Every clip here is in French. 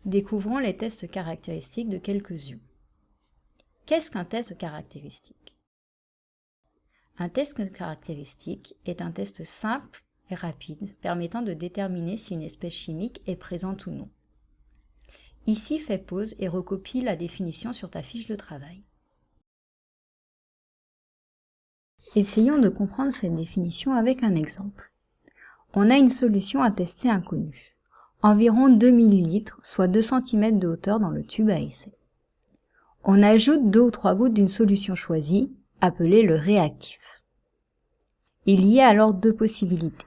Découvrons les tests caractéristiques de quelques ions. Qu'est-ce qu'un test caractéristique? Un test caractéristique est un test simple et rapide permettant de déterminer si une espèce chimique est présente ou non. Ici, fais pause et recopie la définition sur ta fiche de travail. Essayons de comprendre cette définition avec un exemple. On a une solution à tester inconnue. Environ 2 ml, soit 2 cm de hauteur dans le tube à essai. On ajoute 2 ou 3 gouttes d'une solution choisie, appelée le réactif. Il y a alors deux possibilités.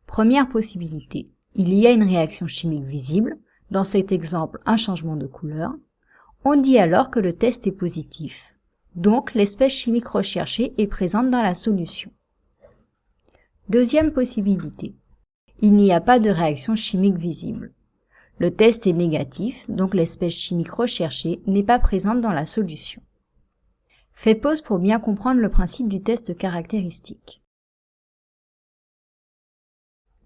Première possibilité, il y a une réaction chimique visible, dans cet exemple un changement de couleur. On dit alors que le test est positif, donc l'espèce chimique recherchée est présente dans la solution. Deuxième possibilité, il n'y a pas de réaction chimique visible. Le test est négatif, donc l'espèce chimique recherchée n'est pas présente dans la solution. Fais pause pour bien comprendre le principe du test caractéristique.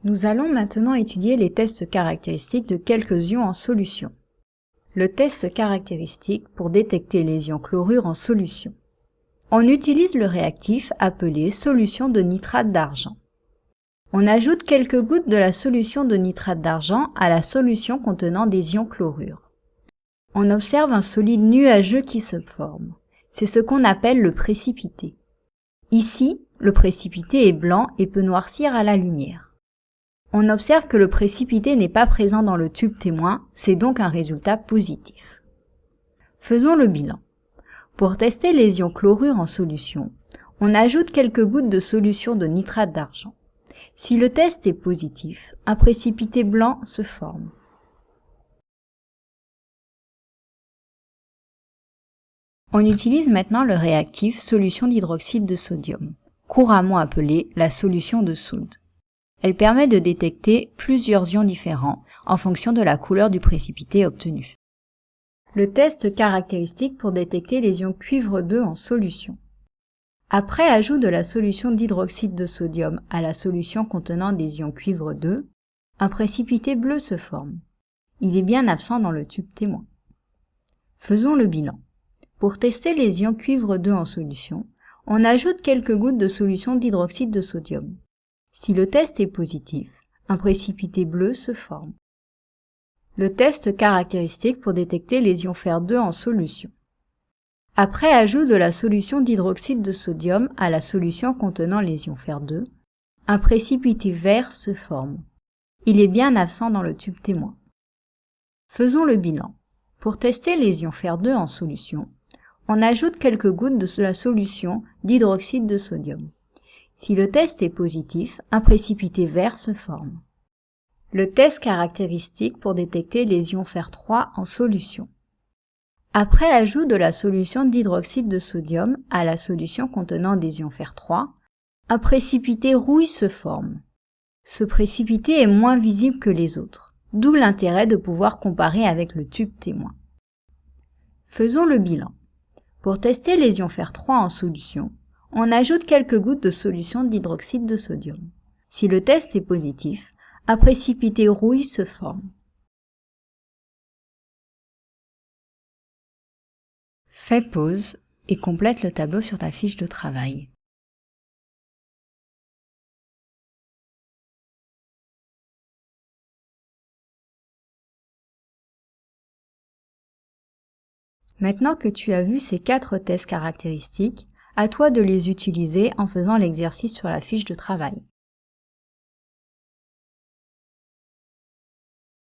Nous allons maintenant étudier les tests caractéristiques de quelques ions en solution. Le test caractéristique pour détecter les ions chlorure en solution. On utilise le réactif appelé solution de nitrate d'argent. On ajoute quelques gouttes de la solution de nitrate d'argent à la solution contenant des ions chlorure. On observe un solide nuageux qui se forme. C'est ce qu'on appelle le précipité. Ici, le précipité est blanc et peut noircir à la lumière. On observe que le précipité n'est pas présent dans le tube témoin, c'est donc un résultat positif. Faisons le bilan. Pour tester les ions chlorure en solution, on ajoute quelques gouttes de solution de nitrate d'argent. Si le test est positif, un précipité blanc se forme. On utilise maintenant le réactif solution d'hydroxyde de sodium, couramment appelée la solution de soude. Elle permet de détecter plusieurs ions différents en fonction de la couleur du précipité obtenu. Le test caractéristique pour détecter les ions cuivre 2 en solution. Après ajout de la solution d'hydroxyde de sodium à la solution contenant des ions cuivre 2, un précipité bleu se forme. Il est bien absent dans le tube témoin. Faisons le bilan. Pour tester les ions cuivre 2 en solution, on ajoute quelques gouttes de solution d'hydroxyde de sodium. Si le test est positif, un précipité bleu se forme. Le test caractéristique pour détecter les ions fer 2 en solution. Après ajout de la solution d'hydroxyde de sodium à la solution contenant les ions fer 2, un précipité vert se forme. Il est bien absent dans le tube témoin. Faisons le bilan. Pour tester les ions fer 2 en solution, on ajoute quelques gouttes de la solution d'hydroxyde de sodium. Si le test est positif, un précipité vert se forme. Le test caractéristique pour détecter les ions fer 3 en solution. Après ajout de la solution d'hydroxyde de sodium à la solution contenant des ions fer 3, un précipité rouille se forme. Ce précipité est moins visible que les autres, d'où l'intérêt de pouvoir comparer avec le tube témoin. Faisons le bilan. Pour tester les ions fer 3 en solution, on ajoute quelques gouttes de solution d'hydroxyde de sodium. Si le test est positif, un précipité rouille se forme. Fais pause et complète le tableau sur ta fiche de travail. Maintenant que tu as vu ces 4 tests caractéristiques, à toi de les utiliser en faisant l'exercice sur la fiche de travail.